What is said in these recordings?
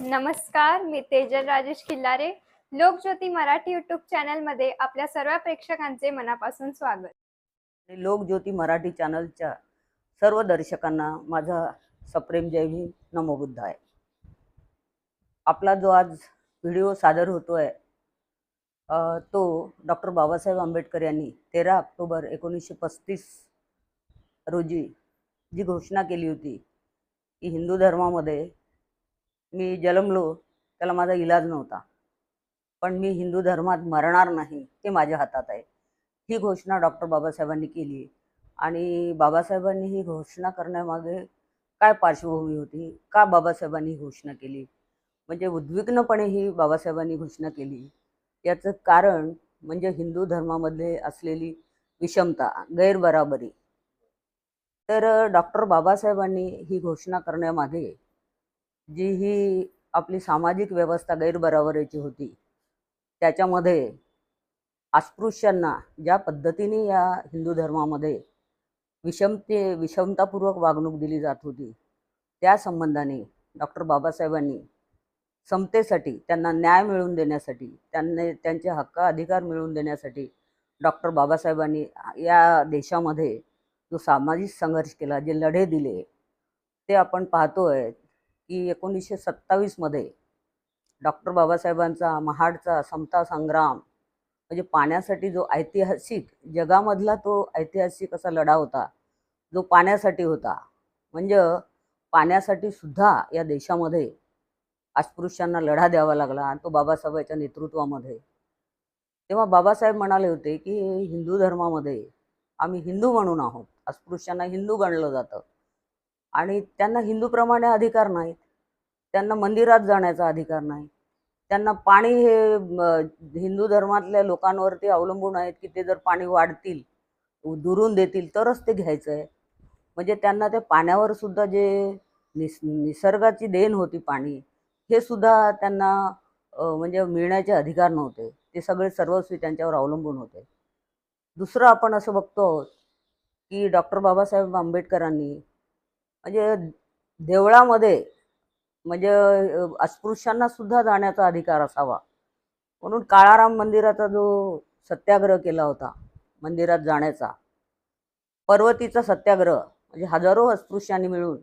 नमस्कार, मी तेजल राजेश खिल्लारे. लोकज्योती मराठी यूट्यूब चॅनलमध्ये आपल्या सर्व प्रेक्षकांचे मनापासून स्वागत. आणि लोकज्योती मराठी चॅनलच्या सर्व दर्शकांना माझा सप्रेम जय भीम, नमो बुद्धाय. आपला जो आज व्हिडिओ सादर होतोय तो डॉक्टर बाबासाहेब आंबेडकर यांनी 13 ऑक्टोबर 1935 रोजी जी घोषणा केली होती की हिंदू धर्मामध्ये मी जन्मलो त्याला माझा इलाज नव्हता, पण मी हिंदू धर्मात मरणार नाही हे माझ्या हातात आहे. ही घोषणा डॉक्टर बाबासाहेबांनी केली. आणि बाबासाहेबांनी ही घोषणा करण्यामागे काय पार्श्वभूमी होती, का बाबासाहेबांनी ही घोषणा केली, म्हणजे उद्विग्नपणे ही बाबासाहेबांनी घोषणा केली, याचं कारण म्हणजे हिंदू धर्मामध्ये असलेली विषमता, गैरबराबरी. तर डॉक्टर बाबासाहेबांनी ही घोषणा करण्यामागे जी ही आपली सामाजिक व्यवस्था गैरबराबरीची होती, त्याच्यामध्ये अस्पृश्यांना ज्या पद्धतीने या हिंदू धर्मामध्ये विषमतापूर्वक वागणूक दिली जात होती, त्या संबंधाने डॉक्टर बाबासाहेबांनी समतेसाठी, त्यांना न्याय मिळवून देण्यासाठी, त्यांचे हक्क अधिकार मिळवून देण्यासाठी डॉक्टर बाबासाहेबांनी या देशामध्ये जो सामाजिक संघर्ष केला, जे लढे दिले, ते आपण पाहतोय की 1927 मध्ये डॉक्टर बाबासाहेबांचा महाडचा समता संग्राम, म्हणजे पाण्यासाठी जो ऐतिहासिक, जगामधला तो ऐतिहासिक असा लढा होता, जो पाण्यासाठी होता. म्हणजे पाण्यासाठी सुद्धा या देशामध्ये अस्पृश्यांना लढा द्यावा लागला, आणि तो बाबासाहेबांच्या नेतृत्वामध्ये. तेव्हा बाबासाहेब म्हणाले होते की हिंदू धर्मामध्ये आम्ही हिंदू म्हणून आहोत, अस्पृश्यांना हिंदू गणलं जातं आणि त्यांना हिंदूप्रमाणे अधिकार नाहीत. त्यांना मंदिरात जाण्याचा अधिकार नाही. त्यांना पाणी हे हिंदू धर्मातल्या लोकांवरती अवलंबून आहेत की ते जर पाणी वाढतील, दुरून देतील तरच ते घ्यायचं आहे. म्हणजे त्यांना ते पाण्यावर सुद्धा जे निसर्गाची देण होती पाणी, हे सुद्धा त्यांना म्हणजे मिळण्याचे अधिकार नव्हते. ते सगळे सर्वस्वी त्यांच्यावर अवलंबून होते. दुसरं आपण असं बघतो की डॉक्टर बाबासाहेब आंबेडकरांनी म्हणजे देवळामध्ये म्हणजे अस्पृश्यांना सुद्धा जाण्याचा अधिकार असावा म्हणून काळाराम मंदिराचा जो सत्याग्रह केला होता, मंदिरात जाण्याचा, पर्वतीचा सत्याग्रह, म्हणजे हजारो अस्पृश्यांनी मिळून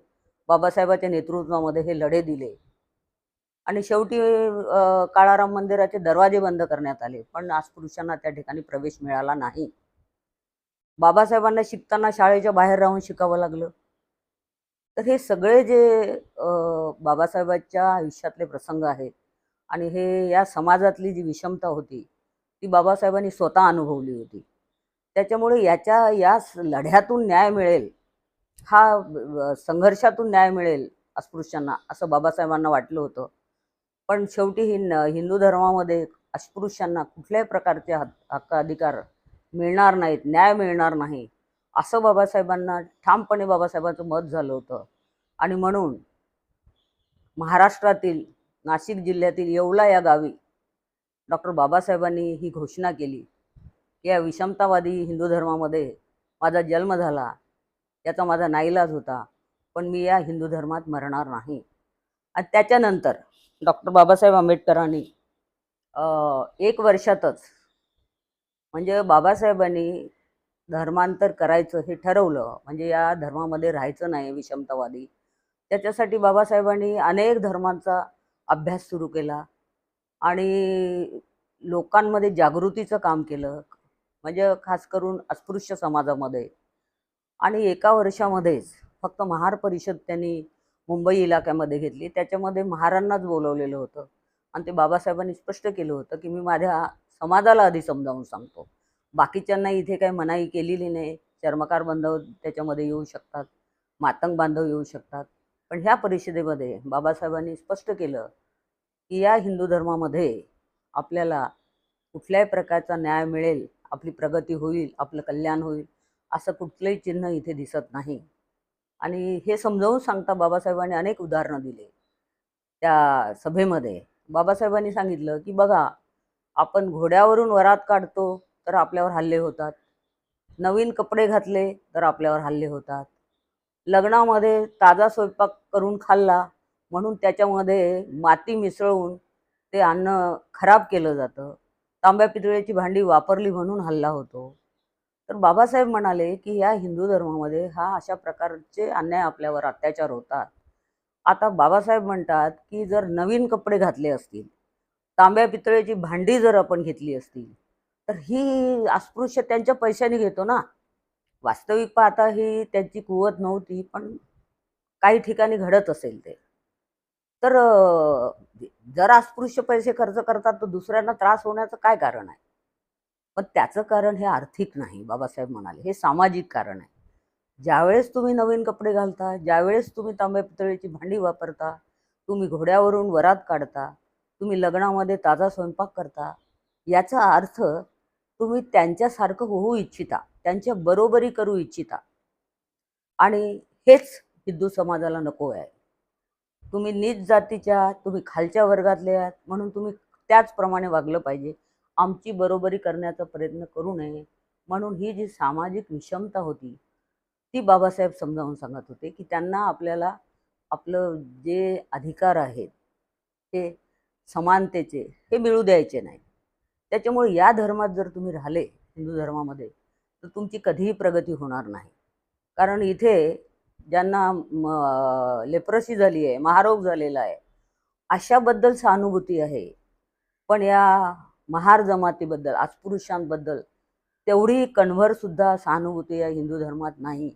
बाबासाहेबांच्या नेतृत्वामध्ये हे लढे दिले. आणि शेवटी काळाराम मंदिराचे दरवाजे बंद करण्यात आले, पण अस्पृश्यांना त्या ठिकाणी प्रवेश मिळाला नाही. बाबासाहेबांना शिकताना शाळेच्या बाहेर राहून शिकावं लागलं. तर हे सगळे जे बाबासाहेबांच्या आयुष्यातले प्रसंग आहेत, आणि हे या समाजातली जी विषमता होती ती बाबासाहेबांनी स्वतः अनुभवली होती. त्याच्यामुळे या लढ्यातून न्याय मिळेल, संघर्षातून न्याय मिळेल अस्पृश्यांना, असं बाबासाहेबांना वाटलं होतं. पण शेवटी हिंदू धर्मामध्ये अस्पृश्यांना कुठल्याही प्रकारचे हक्क अधिकार मिळणार नाहीत, न्याय मिळणार नाही, असं बाबासाहेबांना ठामपणे बाबासाहेबांचं मत झालं होतं. आणि म्हणून महाराष्ट्रातील नाशिक जिल्ह्यातील येवला या गावी डॉक्टर बाबासाहेबांनी ही घोषणा केली की या विषमतावादी हिंदू धर्मामध्ये माझा जन्म झाला, याचा माझा नाईलाज होता, पण मी या हिंदू धर्मात मरणार नाही. आणि त्याच्यानंतर डॉक्टर बाबासाहेब आंबेडकरांनी 1 वर्षातच, म्हणजे बाबासाहेबांनी धर्मांतर करायचं हे ठरवलं, म्हणजे या धर्मामध्ये राहायचं नाही विषमतावादी. त्याच्यासाठी बाबासाहेबांनी अनेक धर्मांचा अभ्यास सुरू केला आणि लोकांमध्ये जागृतीचं काम केलं, म्हणजे खास करून अस्पृश्य समाजामध्ये. आणि 1 वर्षामध्येच फक्त महार परिषद त्यांनी मुंबई इलाक्यामध्ये घेतली, त्याच्यामध्ये महारांनाच बोलवलेलं होतं. आणि ते बाबासाहेबांनी स्पष्ट केलं होतं की मी माझ्या समाजाला आधी समजावून सांगतो, बाकीच्यांना इथे काही मनाई केलेली नाही. चर्मकार बांधव त्याच्यामध्ये येऊ शकतात, मातंग बांधव येऊ शकतात, पण ह्या परिषदेमध्ये बाबासाहेबांनी स्पष्ट केलं की या हिंदू धर्मामध्ये आपल्याला कुठल्याही प्रकारचा न्याय मिळेल, आपली प्रगती होईल, आपलं कल्याण होईल, असं कुठलंही चिन्ह इथे दिसत नाही. आणि हे समजावून सांगता बाबासाहेबांनी अनेक उदाहरणं दिले. त्या सभेमध्ये बाबासाहेबांनी सांगितलं की बघा, आपण घोड्यावरून वरात काढतो तर आपल्यावर हल्ले होतात, नवीन कपडे घातले तर आपल्यावर हल्ले होतात, लग्नामध्ये ताजा स्वयंपाक करून खाल्ला म्हणून त्याच्यामध्ये माती मिसळून ते अन्न खराब केलं जातं. तांब्या पितळेची भांडी वापरली म्हणून हल्ला होतो. तर बाबासाहेब म्हणाले की या हिंदू धर्मामध्ये हा अशा प्रकारचे अन्याय आपल्यावर अत्याचार होतात. आता बाबासाहेब म्हणतात की जर नवीन कपडे घातले असतील, तांब्या पितळेची भांडी जर आपण घेतली असतील, तर ही अस्पृश्य त्यांच्या पैशाने घेतो ना. वास्तविक पाहता ही त्यांची कुवत नव्हती, पण काही ठिकाणी घडत असेल ते. तर जर अस्पृश्य पैसे खर्च करतात तर दुसऱ्यांना त्रास होण्याचं काय कारण आहे? पण त्याचं कारण हे आर्थिक नाही, बाबासाहेब म्हणाले, हे सामाजिक कारण आहे. ज्यावेळेस तुम्ही नवीन कपडे घालता, ज्यावेळेस तुम्ही तांब्या पितळेची भांडी वापरता, तुम्ही घोड्यावरून वरात काढता, तुम्ही लग्नामध्ये ताजा स्वयंपाक करता, याचा अर्थ तुम्ही त्यांच्यासारखं होऊ इच्छिता, त्यांच्या बरोबरी करू इच्छिता. आणि हेच हिंदू समाजाला नको आहे. तुम्ही नीच जातीच्या, तुम्ही खालच्या वर्गातले आहात म्हणून तुम्ही त्याचप्रमाणे वागलं पाहिजे. आमची बरोबरी करण्याचा प्रयत्न करू नये. म्हणून ही जी सामाजिक विषमता होती, ती बाबासाहेब समजावून सांगत होते की त्यांना आपल्याला आपलं जे अधिकार आहेत ते समानतेचे हे मिळू द्यायचे नाही. त्याच्यामुळे या धर्मात जर तुम्ही राहिले, हिंदू धर्मामध्ये, तर तुमची कधीही प्रगती होणार नाही. कारण इथे ज्यांना लेप्रसी झाली आहे, महारोग झालेला आहे, अशाबद्दल सहानुभूती आहे. पण या महार जमातीबद्दल, अस्पृश्यांबद्दल तेवढी कणभरसुद्धा सहानुभूती या हिंदू धर्मात नाही.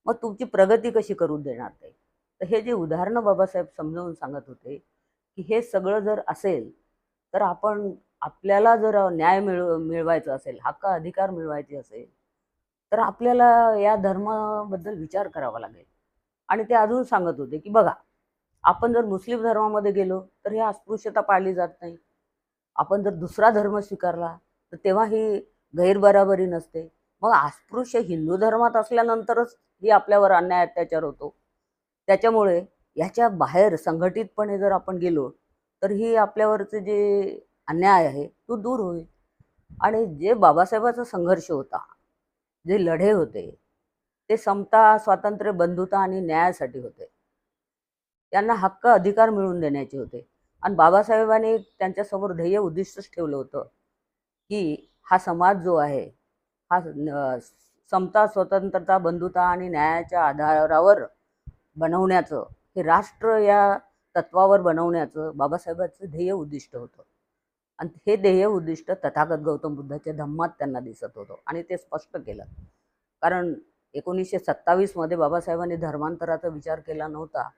मग तुमची प्रगती कशी करू देणार ते? तर हे जे उदाहरणं बाबासाहेब समजावून सांगत होते की हे सगळं जर असेल तर आपल्याला जर न्याय मिळवायचा असेल, हक्क अधिकार मिळवायचे असेल, तर आपल्याला या धर्माबद्दल विचार करावा लागेल. आणि ते अजून सांगत होते की बघा, आपण जर मुस्लिम धर्मामध्ये गेलो तर ही अस्पृश्यता पाळली जात नाही. आपण जर दुसरा धर्म स्वीकारला तर तेव्हा ही गैरबराबरी नसते. मग अस्पृश्य हिंदू धर्मात असल्यानंतरच ही आपल्यावर अन्याय अत्याचार होतो. त्याच्यामुळे याच्या बाहेर संघटितपणे जर आपण गेलो तर ही आपल्यावरचे जे अन्याय आहे तो दूर होईल. आणि जे बाबासाहेबाचा संघर्ष होता, जे लढे होते, ते समता, स्वातंत्र्य, बंधुता आणि न्यायासाठी होते. त्यांना हक्क अधिकार मिळवून देण्याचे होते. आणि बाबासाहेबांनी त्यांच्यासमोर ध्येय उद्दिष्टच ठेवलं होतं की हा समाज जो आहे हा समता, स्वतंत्रता, बंधुता आणि न्यायाच्या आधारावर बनवण्याचं, हे राष्ट्र या तत्वावर बनवण्याचं बाबासाहेबांचं ध्येय उद्दिष्ट होतं. आणि हे ध्येय उद्दिष्ट तथागत गौतम बुद्धाच्या धम्मात त्यांना दिसत होतं आणि ते स्पष्ट केलं. कारण 1927 मध्ये बाबासाहेबांनी धर्मांतराचा विचार केला नव्हता,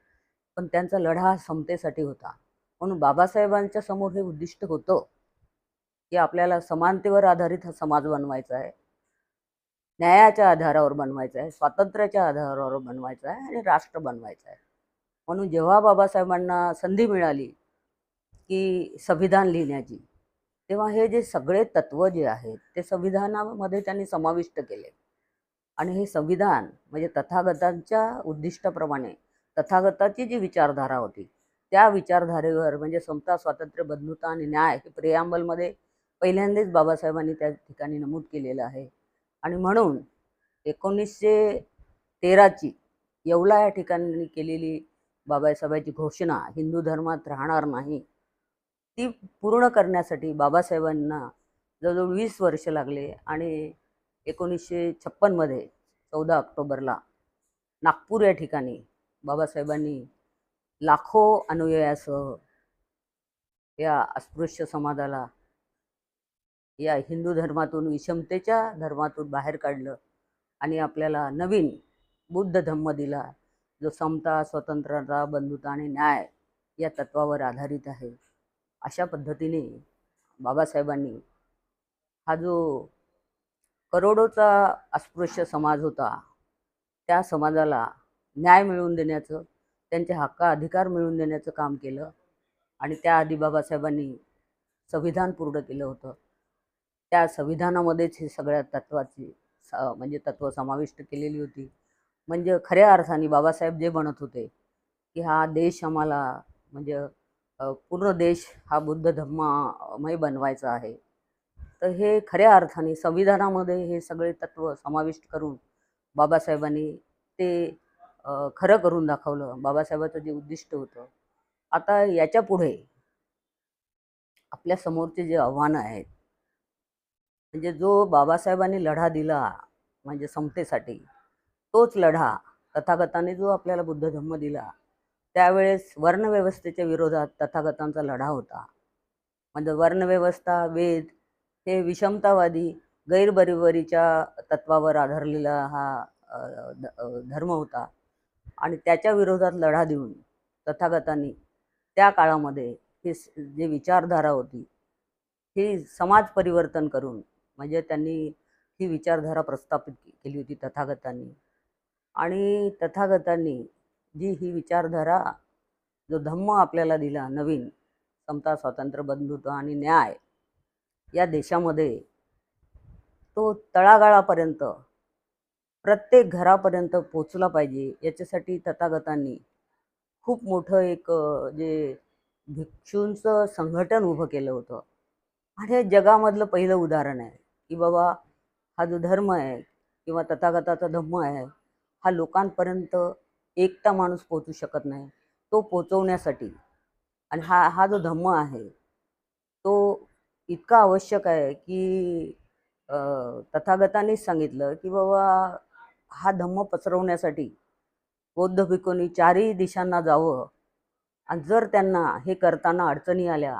पण त्यांचा लढा हा समतेसाठी होता. म्हणून बाबासाहेबांच्या समोर हे उद्दिष्ट होतं की आपल्याला समानतेवर आधारित हा समाज बनवायचा आहे, न्यायाच्या आधारावर बनवायचा आहे, स्वातंत्र्याच्या आधारावर बनवायचा आहे आणि राष्ट्र बनवायचं आहे. म्हणून जेव्हा बाबासाहेबांना संधी मिळाली की संविधान लिहिण्याची, तेव्हा हे जे सगळे तत्त्व जे आहेत ते संविधानामध्ये त्यांनी समाविष्ट केले. आणि हे संविधान म्हणजे तथागतांच्या उद्दिष्टाप्रमाणे तथागताची जी विचारधारा होती त्या विचारधारेवर, म्हणजे समता, स्वातंत्र्य, बंधुता आणि न्याय, हे प्रिॲम्बलमध्ये पहिल्यांदाच बाबासाहेबांनी त्या ठिकाणी नमूद केलेलं आहे. आणि म्हणून 1913ची येवला या ठिकाणी केलेली बाबासाहेबांची घोषणा, हिंदू धर्मात राहणार नाही, ती पूर्ण करण्यासाठी बाबासाहेबांना जवळजवळ 20 वर्ष लागले. आणि 1956 मध्ये 14 ऑक्टोबरला नागपूर या ठिकाणी बाबासाहेबांनी लाखो अनुयायासह या अस्पृश्य समाजाला या हिंदू धर्मातून, विषमतेच्या धर्मातून बाहेर काढलं आणि आपल्याला नवीन बुद्ध धम्म दिला, जो समता, स्वतंत्रता, बंधुता आणि न्याय या तत्वावर आधारित आहे. अशा पद्धतीने बाबासाहेबांनी हा जो करोडोचा अस्पृश्य समाज होता, त्या समाजाला न्याय मिळवून देण्याचं, त्यांचे हक्क अधिकार मिळवून देण्याचं काम केलं. आणि त्याआधी बाबासाहेबांनी संविधान पूर्ण केलं होतं. त्या संविधानामध्येच हे सगळ्या तत्वाची म्हणजे तत्त्व समाविष्ट केलेली होती. म्हणजे खऱ्या अर्थाने बाबासाहेब जे म्हणत होते की हा देश आम्हाला, म्हणजे पूर्ण देश हा बुद्ध धम्ममय बनवायचा आहे, तर हे खऱ्या अर्थाने संविधानामध्ये हे सगळे तत्त्व समाविष्ट करून बाबासाहेबांनी ते खरं करून दाखवलं. बाबासाहेबाचं जे उद्दिष्ट होतं आता याच्या पुढे आपल्या समोरचे जे आव्हानं आहेत, म्हणजे जो बाबासाहेबांनी लढा दिला म्हणजे समतेसाठी, तोच लढा तथागतांनी जो आपल्याला बुद्ध धम्म दिला, त्यावेळेस वर्णव्यवस्थेच्या विरोधात तथागतांचा लढा होता. म्हणजे वर्णव्यवस्था, वेद हे विषमतावादी गैरबरोबरीच्या तत्वावर आधारलेला हा धर्म होता आणि त्याच्या विरोधात लढा देऊन तथागतांनी त्या काळामध्ये ही जी विचारधारा होती ही समाज परिवर्तन करून म्हणजे त्यांनी ही विचारधारा प्रस्थापित केली होती तथागतांनी. आणि तथागतांनी जी ही विचारधारा जो धम्म आपल्याला दिला नवीन, समता, स्वातंत्र्य, बंधुत्व आणि न्याय या देशामध्ये, तो तळागाळापर्यंत प्रत्येक घरापर्यंत पोचला पाहिजे याच्यासाठी तथागतांनी खूप मोठं एक जे भिक्षूंचं संघटन उभं केलं होतं. आणि हे जगामधलं पहिलं उदाहरण आहे की बाबा हा जो धर्म आहे किंवा तथागताचा धम्म आहे, हा लोकांपर्यंत एकटा माणूस पोचू शकत नाही, तो पोचवण्यासाठी आणि हा हा जो धम्म आहे तो इतका आवश्यक आहे की तथागतांनीच सांगितलं की बाबा हा धम्म पसरवण्यासाठी बौद्ध भिक्खूंनी चारही दिशांना जावं आणि जर त्यांना हे करताना अडचणी आल्या,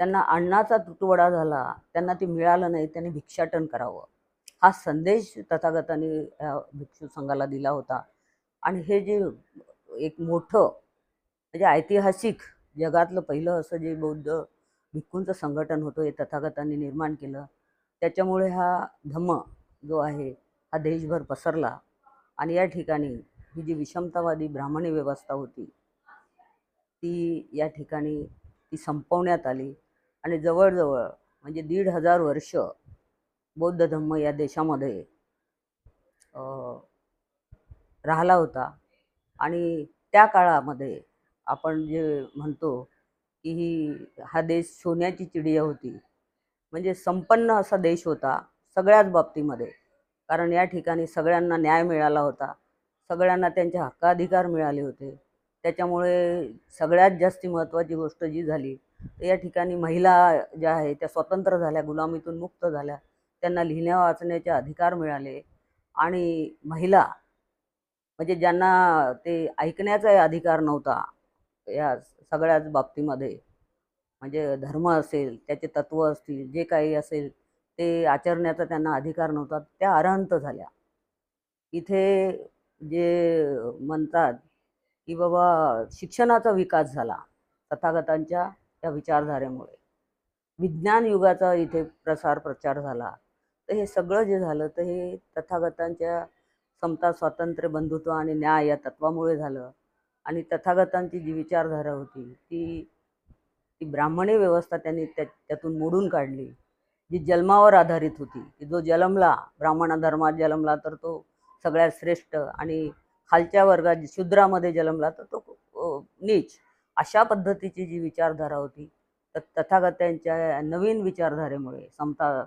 त्यांना अन्नाचा तुटवडा झाला, त्यांना ते मिळालं नाही, त्यांनी भिक्षाटन करावं, हा संदेश तथागतांनी भिक्षू संघाला दिला होता. आणि हे जे एक मोठं म्हणजे ऐतिहासिक जगातलं पहिलं असं जे बौद्ध भिक्खूंचं संघटन होतं हे तथागतांनी निर्माण केलं. त्याच्यामुळे हा धम्म जो आहे हा देशभर पसरला आणि या ठिकाणी ही जी विषमतावादी ब्राह्मणी व्यवस्था होती ती या ठिकाणी ती संपवण्यात आली आणि जवळजवळ म्हणजे 1,500 वर्ष बौद्ध धम्म या देशामध्ये राहिला होता. आणि त्या काळामध्ये आपण जे म्हणतो की हा देश सोन्याची चिडिया होती, म्हणजे संपन्न असा देश होता सगळ्याच बाबतीमध्ये. कारण या ठिकाणी सगळ्यांना न्याय मिळाला होता, सगळ्यांना त्यांचे हक्काधिकार मिळाले होते. त्याच्यामुळे सगळ्यात जास्ती महत्त्वाची गोष्ट जी झाली तर या ठिकाणी महिला ज्या आहेत त्या स्वतंत्र झाल्या, गुलामीतून मुक्त झाल्या, त्यांना लिहिण्या वाचण्याचे अधिकार मिळाले. आणि महिला म्हणजे ज्यांना ते ऐकण्याचा अधिकार नव्हता या सगळ्याच बाबतीमध्ये, म्हणजे धर्म असेल, त्याचे तत्त्व असतील, जे काही असेल ते आचरण्याचा त्यांना अधिकार नव्हता, त्या अरहंत झाल्या. इथे जे म्हणतात की बाबा शिक्षणाचा विकास झाला तथागतांच्या त्या विचारधारेमुळे, विज्ञान युगाचा इथे प्रसार प्रचार झाला. तर हे सगळं जे झालं तर हे तथागतांच्या समता, स्वातंत्र्य, बंधुत्व आणि न्याय या तत्वामुळे झालं. आणि तथागतांची जी विचारधारा होती ती ती ब्राह्मणी व्यवस्था त्यांनी त्यातून मोडून काढली, जी जन्मावर आधारित होती की जो जन्मला ब्राह्मण धर्मात जन्मला तर तो सगळ्यात श्रेष्ठ आणि खालच्या वर्गात शूद्रामध्ये जन्मला तर तो नीच, अशा पद्धतीची जी विचारधारा होती तर तथागतांच्या नवीन विचारधारेमुळे समता,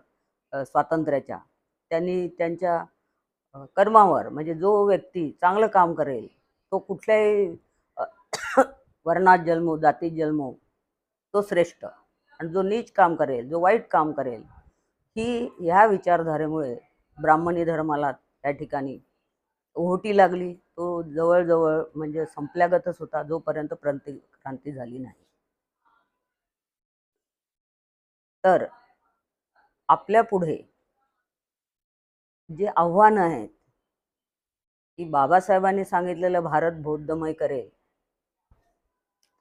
स्वातंत्र्याच्या, त्यांनी त्यांच्या कर्मावर म्हणजे जो व्यक्ती चांगलं काम करेल तो कुठल्याही अ, वर्णात जन्मो, जातीत जन्मो, तो श्रेष्ठ, आणि जो नीच काम करेल, जो वाईट काम करेल, ही ह्या विचारधारेमुळे ब्राह्मणी धर्माला त्या ठिकाणी ओहोटी लागली. तो जवळजवळ म्हणजे संपल्यागतच होता जोपर्यंत क्रांती झाली नाही. तर आपल्या पुढे जे आव्हानं आहेत की बाबासाहेबांनी सांगितलेलं भारत बौद्धमय करेल,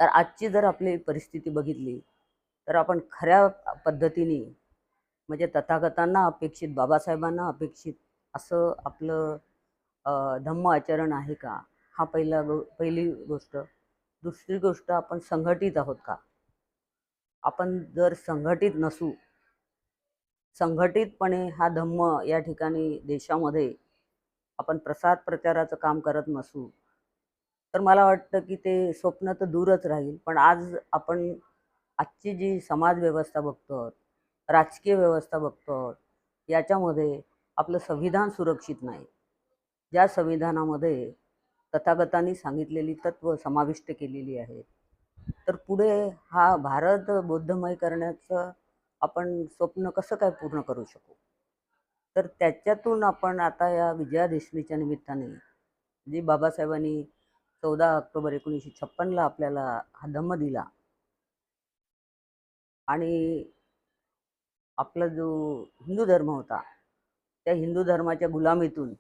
तर आजची जर आपली परिस्थिती बघितली तर आपण खऱ्या पद्धतीने म्हणजे तथागतांना अपेक्षित, बाबासाहेबांना अपेक्षित असं आपलं धम्म आचरण आहे का, हा पहिली गोष्ट. दुसरी गोष्ट, आपण संघटित आहोत का. आपण जर संघटित नसू, संघटितपणे हा धम्म या ठिकाणी देशामध्ये आपण प्रसार प्रचाराचं काम करत नसू, तर मला वाटतं की ते स्वप्न तर दूरच राहील. पण आज आपण आजची जी समाज व्यवस्था बघतो आहोत, राजकीय व्यवस्था बघतो आहोत, याच्यामध्ये आपलं संविधान सुरक्षित नाही. ज्या संविधानामध्ये तथागतांनी सांगितलेली तत्त्व समाविष्ट केलेली आहेत तर पुढे हा भारत बौद्धमय करण्याचं आपण स्वप्न कसं काय पूर्ण करू शकू. तर त्याच्यातून आपण आता या विजयादशमीच्या निमित्ताने जी बाबासाहेबांनी 14 ऑक्टोबर 1956 आपल्याला हा धम्म दिला आणि आपला जो हिंदू धर्म होता त्या हिंदू धर्माच्या गुलामीतून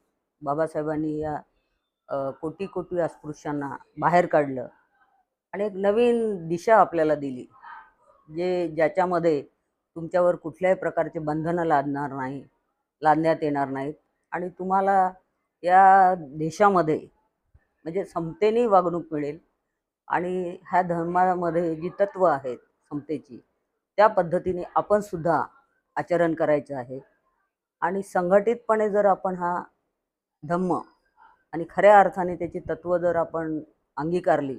बाबासाहेबांनी या कोटी कोटी अस्पृश्यांना बाहेर काढलं आणि एक नवीन दिशा आपल्याला दिली, ज्याच्यामध्ये तुमच्यावर कुठल्याही प्रकारचे बंधनं लादण्यात येणार नाहीत आणि तुम्हाला या देशामध्ये म्हणजे समतेने वागणूक मिळेल आणि ह्या धर्मामध्ये जी तत्व आहेत समतेची त्या पद्धतीने आपण सुद्धा आचरण करायचं आहे. आणि संघटितपणे जर आपण हा धम्म आणि खऱ्या अर्थाने त्याची तत्व जर आपण अंगीकारली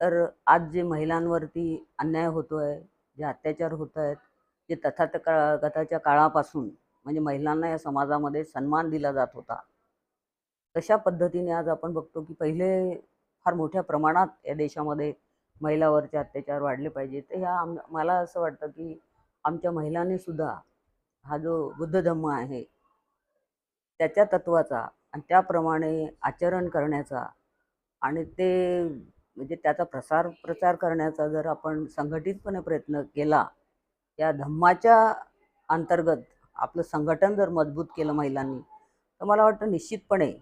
तर आज जे महिलांवरती अन्याय होतोय, जे अत्याचार होत आहेत, जे तथागताच्या काळापासून म्हणजे महिलांना या समाजामध्ये सन्मान दिला जात होता, तशा पद्धतीने आज आपण बघतो की पहिले फार मोठ्या प्रमाणात या देशामध्ये महिलावरचे अत्याचार वाढले पाहिजे. तर मला असं वाटतं की आमच्या महिलांनी सुद्धा हा जो बुद्ध धम्म आहे त्याच्या तत्वाचा आणि त्याप्रमाणे आचरण करण्याचा आणि ते म्हणजे त्याचा प्रचार करण्याचा जर आपण संघटितपणे प्रयत्न केला, या धम्माच्या अंतर्गत आपलं संघटन जर मजबूत केलं महिलांनी, तर मला वाटतं निश्चितपणे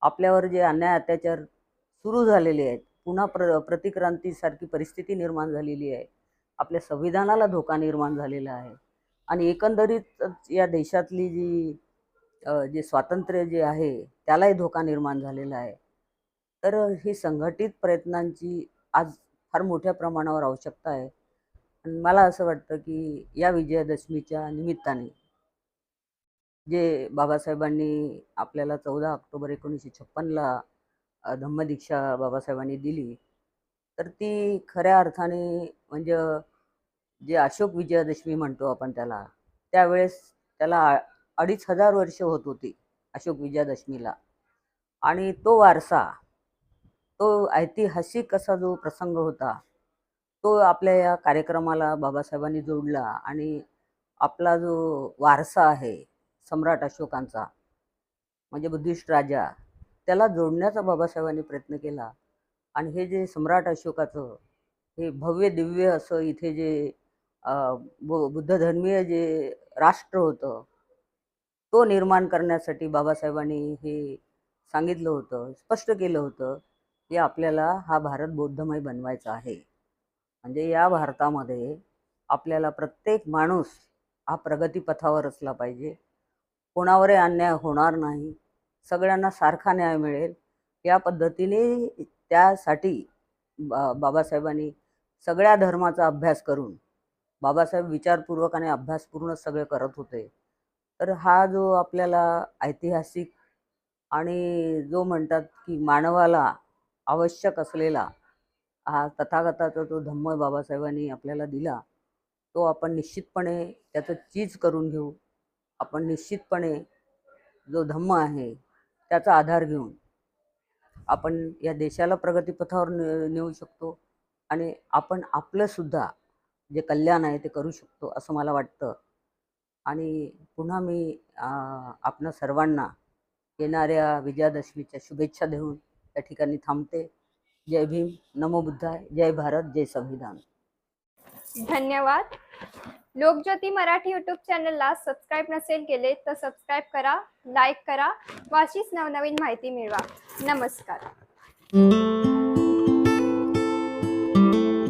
आपल्यावर जे अन्याय अत्याचार सुरू झालेले आहेत, पुन्हा प्रतिक्रांतीसारखी परिस्थिती निर्माण झालेली आहे, आपल्या संविधानाला धोका निर्माण झालेला आहे आणि एकंदरीत या देशातली जे स्वातंत्र्य जे आहे त्यालाही धोका निर्माण झालेला आहे. तर ही संघटित प्रयत्नांची आज फार मोठ्या प्रमाणावर आवश्यकता आहे आणि मला असं वाटतं की या विजयादशमीच्या निमित्ताने जे बाबासाहेबांनी आपल्याला 14 ऑक्टोबर 1956 धम्मदीक्षा बाबासाहेबांनी दिली, तर ती खऱ्या अर्थाने म्हणजे जे अशोक विजयादशमी म्हणतो आपण त्याला, त्यावेळेस त्याला 2500 वर्ष होत होती अशोक विजयादशमीला आणि तो वारसा, तो ऐतिहासिक असा जो प्रसंग होता तो आपल्या या कार्यक्रमाला बाबासाहेबांनी जोडला आणि आपला जो वारसा आहे सम्राट अशोकांचा म्हणजे बुद्धिस्ट राजा, त्याला जोडण्याचा बाबासाहेबांनी प्रयत्न केला आणि हे जे सम्राट अशोकाचं हे भव्य दिव्य असं इथे जे बुद्ध धर्मीय जे राष्ट्र होतं तो निर्माण करण्यासाठी बाबासाहेबांनी हे सांगितलं होतं, स्पष्ट केलं होतं की आपल्याला हा भारत बौद्धमय बनवायचा आहे. म्हणजे या भारतामध्ये आपल्याला प्रत्येक माणूस हा प्रगतीपथावर असला पाहिजे, कोणावरही अन्याय होणार नाही, सगळ्यांना सारखा न्याय मिळेल, या पद्धतीने त्यासाठी बाबासाहेबांनी सगळ्या धर्माचा अभ्यास करून बाबासाहेब विचारपूर्वक आणि अभ्यासपूर्ण सगळे करत होते. तर हा जो आपल्याला ऐतिहासिक आणि जो म्हणतात की मानवाला आवश्यक असलेला हा तथागताचा जो धम्म बाबासाहेबांनी आपल्याला दिला, तो आपण निश्चितपणे त्याचं चीज करून घेऊ. आपण निश्चितपणे जो धम्म आहे त्याचा आधार घेऊन आपण या देशाला प्रगतीपथावर नेऊ शकतो आणि आपण आपलंसुद्धा जे कल्याण आहे ते करू शकतो असं मला वाटतं. आणि पुन्हा मी आपणा सर्वांना येणाऱ्या विजयादशमीच्या शुभेच्छा देऊन त्या ठिकाणी थांबते. जय भीम, नमो बुद्धाय, जय भारत, जय संविधान. धन्यवाद. लोकज्योती मराठी यूट्यूब चॅनलला सबस्क्राईब नसेल केले तर सबस्क्राईब करा, लाईक करा व अशीच नवनवीन माहिती मिळवा. नमस्कार.